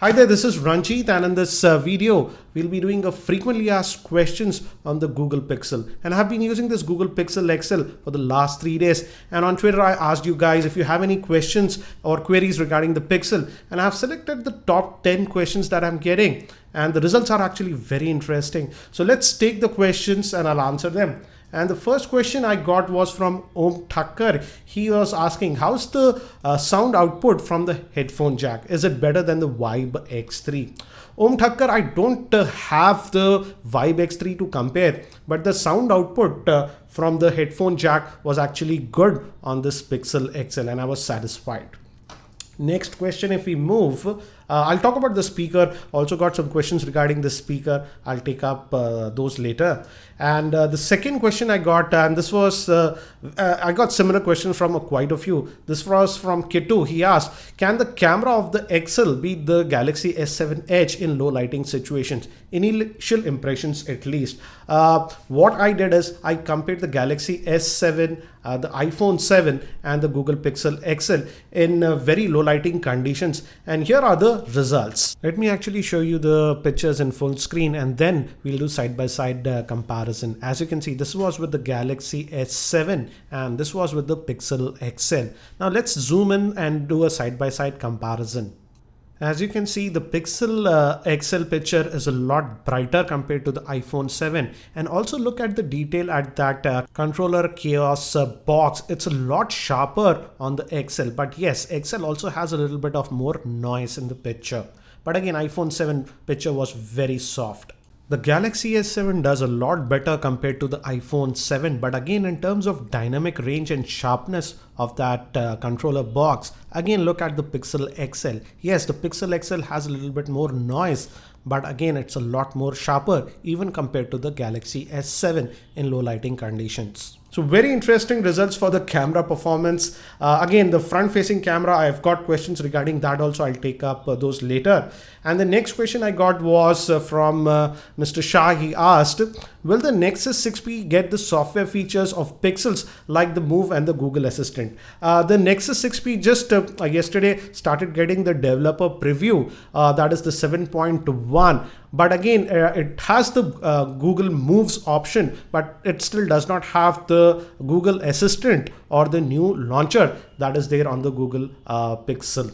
Hi there, this is Ranjit, and in this video, we'll be doing a frequently asked questions on the Google Pixel. And I've been using this Google Pixel XL for the last 3 days. And on Twitter, I asked you guys if you have any questions or queries regarding the Pixel. And I've selected the top 10 questions that I'm getting. And the results are actually very interesting. So let's take the questions and I'll answer them. And the first question I got was from Om Thakkar. He was asking, how's the sound output from the headphone jack? Is it better than the Vibe X3? Om Thakkar, I don't have the Vibe X3 to compare, but the sound output from the headphone jack was actually good on this Pixel XL and I was satisfied. Next question, if we move, I'll talk about the speaker. Also got some questions regarding the speaker. I'll take up those later. And the second question I got, and this was, I got similar questions from quite a few. This was from Kitu. He asked, can the camera of the XL beat the Galaxy S7 Edge in low lighting situations? Initial impressions at least. What I did is I compared the Galaxy S7, the iPhone 7 and the Google Pixel XL in very low lighting conditions. And here are the results. Let me actually show you the pictures in full screen and then we'll do side-by-side comparison. As you can see, this was with the Galaxy S7 and this was with the Pixel XL. Now let's zoom in and do a side-by-side comparison. As you can see, the Pixel XL picture is a lot brighter compared to the iPhone 7. And also look at the detail at that controller chaos box. It's a lot sharper on the XL. But yes, XL also has a little bit of more noise in the picture. But again, iPhone 7 picture was very soft. The Galaxy S7 does a lot better compared to the iPhone 7, but again in terms of dynamic range and sharpness of that controller box, again look at the Pixel XL. Yes, the Pixel XL has a little bit more noise, but again it's a lot more sharper even compared to the Galaxy S7 in low lighting conditions. So very interesting results for the camera performance. Again, the front facing camera, I've got questions regarding that also. I'll take up those later. And the next question I got was from Mr. Shah. He asked, will the Nexus 6P get the software features of Pixels like the Move and the Google Assistant? The Nexus 6P just yesterday started getting the developer preview. That is the 7.1. But again, it has the Google Moves option, but it still does not have the Google Assistant or the new launcher that is there on the Google Pixel.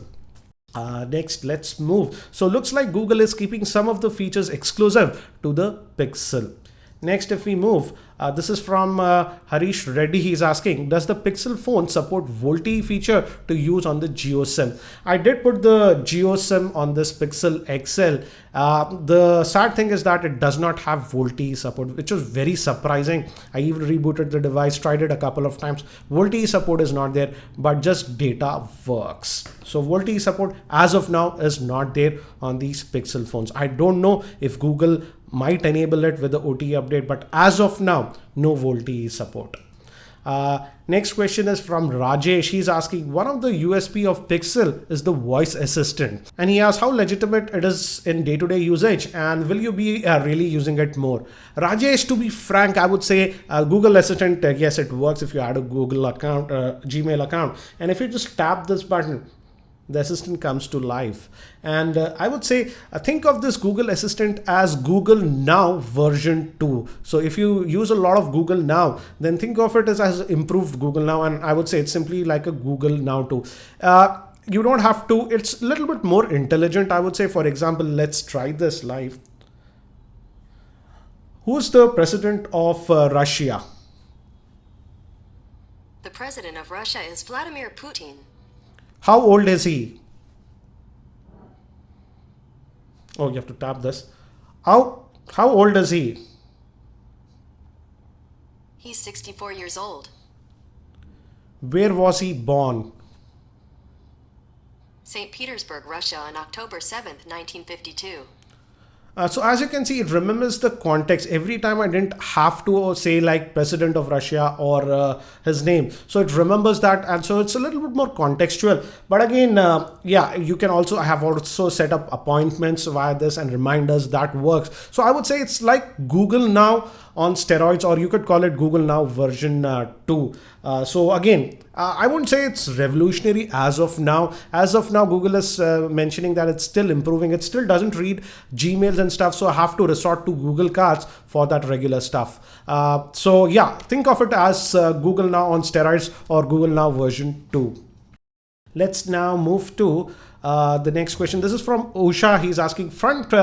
Next, let's move. So looks like Google is keeping some of the features exclusive to the Pixel. Next, if we move, this is from Harish Reddy. He's asking, does the Pixel phone support VoLTE feature to use on the JioSIM? I did put the JioSIM on this Pixel XL. The sad thing is that it does not have VoLTE support, which was very surprising. I even rebooted the device, tried it a couple of times. VoLTE support is not there, but just data works. So VoLTE support as of now is not there on these Pixel phones. I don't know if Google might enable it with the OTA update, but as of now, no VoLTE support. Next question is from Rajesh. He's asking, one of the USP of Pixel is the voice assistant. And he asks how legitimate it is in day-to-day usage and will you be really using it more? Rajesh, to be frank, I would say Google Assistant, yes, it works if you add a Google account, Gmail account. And if you just tap this button, the assistant comes to life. And I would say, think of this Google Assistant as Google Now version 2. So if you use a lot of Google Now, then think of it as improved Google Now. And I would say it's simply like a Google Now 2. You don't have to, it's a little bit more intelligent, I would say. For example, let's try this live. Who's the president of Russia? The president of Russia is Vladimir Putin. How old is he? Oh, you have to tap this. How old is he? He's 64 years old. Where was he born? St. Petersburg, Russia on October 7th, 1952. So as you can see, it remembers the context. Every time I didn't have to say like president of Russia or his name. So it remembers that. And so it's a little bit more contextual. But again, yeah, you can also, I have also set up appointments via this and reminders that works. So I would say it's like Google Now on steroids, or you could call it Google Now version 2. So again, I wouldn't say it's revolutionary as of now. As of now, Google is mentioning that it's still improving. It still doesn't read Gmails and stuff, so I have to resort to Google Cards for that regular stuff. So yeah, think of it as Google Now on steroids or Google Now version 2. Let's now move to the next question. This is from Usha. He's asking front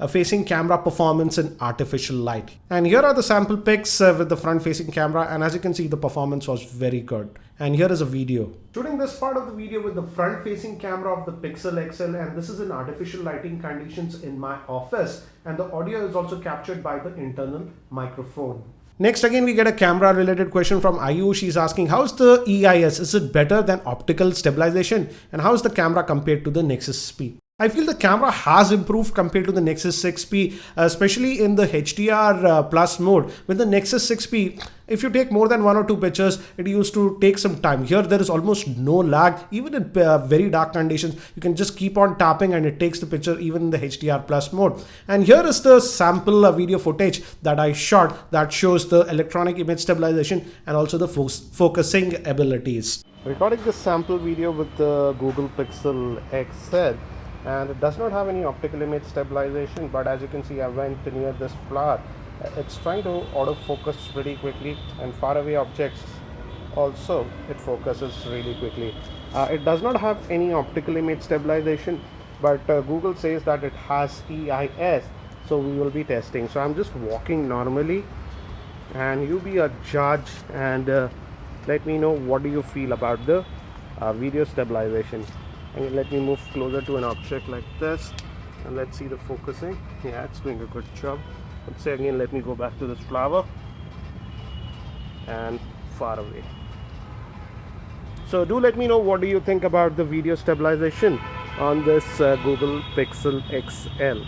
facing camera performance in artificial light. And here are the sample pics with the front facing camera. And as you can see, the performance was very good. And here is a video. Shooting this part of the video with the front facing camera of the Pixel XL, and this is in artificial lighting conditions in my office. And the audio is also captured by the internal microphone. Next, again, we get a camera related question from Ayush. She's asking, how's the EIS? Is it better than optical stabilization? And how is the camera compared to the Nexus SP? I feel the camera has improved compared to the Nexus 6P, especially in the HDR plus mode. With the Nexus 6P, if you take more than 1 or 2 pictures, it used to take some time. Here, there is almost no lag. Even in very dark conditions, you can just keep on tapping and it takes the picture even in the HDR plus mode. And here is the sample video footage that I shot that shows the electronic image stabilization and also the focusing abilities. Recording this sample video with the Google Pixel XL. And it does not have any optical image stabilization, but as you can see, I went near this flower. It's trying to autofocus pretty quickly, and far away objects also it focuses really quickly. It does not have any optical image stabilization, but Google says that it has EIS, so we will be testing. So I'm just walking normally, and you be a judge and let me know what do you feel about the video stabilization. And let me move closer to an object like this, and let's see the focusing. Yeah, it's doing a good job. Let's say again, let me go back to this flower and far away. So do let me know what do you think about the video stabilization on this Google Pixel XL.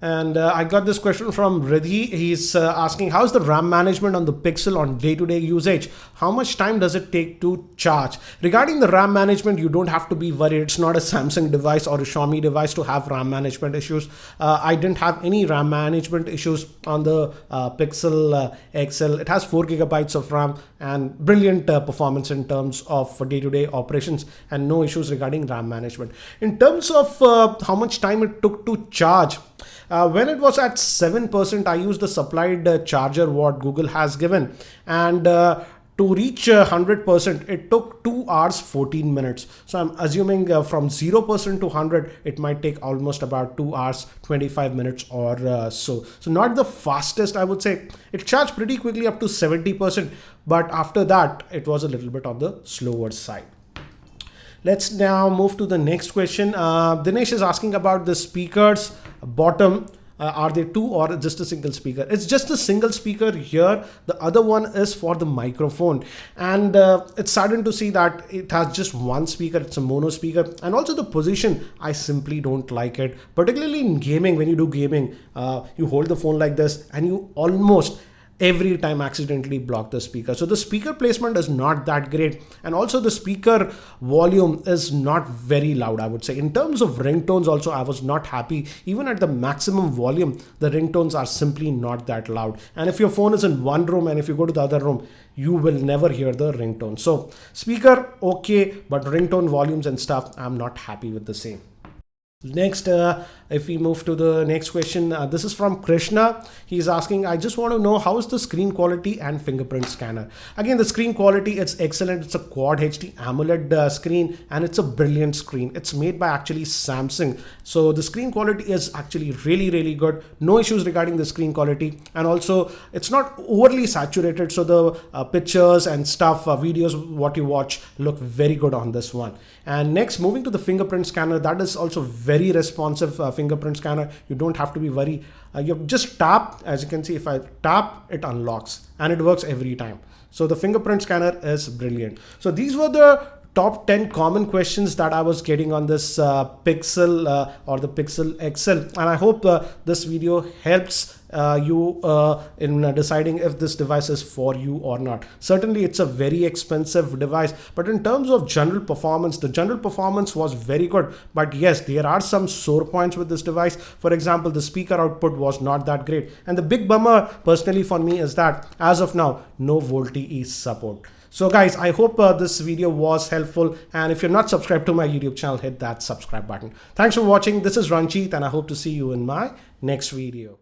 And I got this question from Riddhi. He's asking, how's the RAM management on the Pixel on day-to-day usage? How much time does it take to charge? Regarding the RAM management, you don't have to be worried. It's not a Samsung device or a Xiaomi device to have RAM management issues. I didn't have any RAM management issues on the Pixel XL. It has 4 gigabytes of RAM and brilliant performance in terms of day-to-day operations and no issues regarding RAM management. In terms of how much time it took to charge, when it was at 7%, I used the supplied charger what Google has given, and to reach 100%, it took 2 hours 14 minutes. So I'm assuming from 0% to 100, it might take almost about 2 hours 25 minutes or so. So not the fastest, I would say. It charged pretty quickly up to 70%, but after that, it was a little bit on the slower side. Let's now move to the next question. Dinesh is asking about the speakers bottom. Are they 2 or just a single speaker? It's just a single speaker here. The other one is for the microphone. And it's saddened to see that it has just 1 speaker. It's a mono speaker. And also the position, I simply don't like it. Particularly in gaming, when you do gaming, you hold the phone like this and you almost every time accidentally block the speaker. So the speaker placement is not that great, and also the speaker volume is not very loud, I would say. In terms of ringtones also, I was not happy. Even at the maximum volume, the ringtones are simply not that loud. And if your phone is in one room and if you go to the other room, you will never hear the ringtone. So speaker okay, but ringtone volumes and stuff, I'm not happy with the same. Next, if we move to the next question, this is from Krishna. He's asking, I just want to know how is the screen quality and fingerprint scanner. Again, the screen quality, it's excellent. It's a Quad HD AMOLED screen, and it's a brilliant screen. It's made by actually Samsung. So the screen quality is actually really, really good. No issues regarding the screen quality. And also it's not overly saturated. So the pictures and stuff, videos, what you watch look very good on this one. And next, moving to the fingerprint scanner, that is also very responsive fingerprint scanner. You don't have to be worried. You just tap, as you can see, if I tap, it unlocks and it works every time. So the fingerprint scanner is brilliant. So these were the top 10 common questions that I was getting on this Pixel or the Pixel XL. And I hope this video helps you in deciding if this device is for you or not. Certainly it's a very expensive device, but in terms of general performance, the general performance was very good. But yes, there are some sore points with this device. For example, the speaker output was not that great. And the big bummer personally for me is that as of now, no VoLTE support. So guys, I hope this video was helpful, and if you're not subscribed to my YouTube channel, hit that subscribe button. Thanks for watching. This is Ranjit, and I hope to see you in my next video.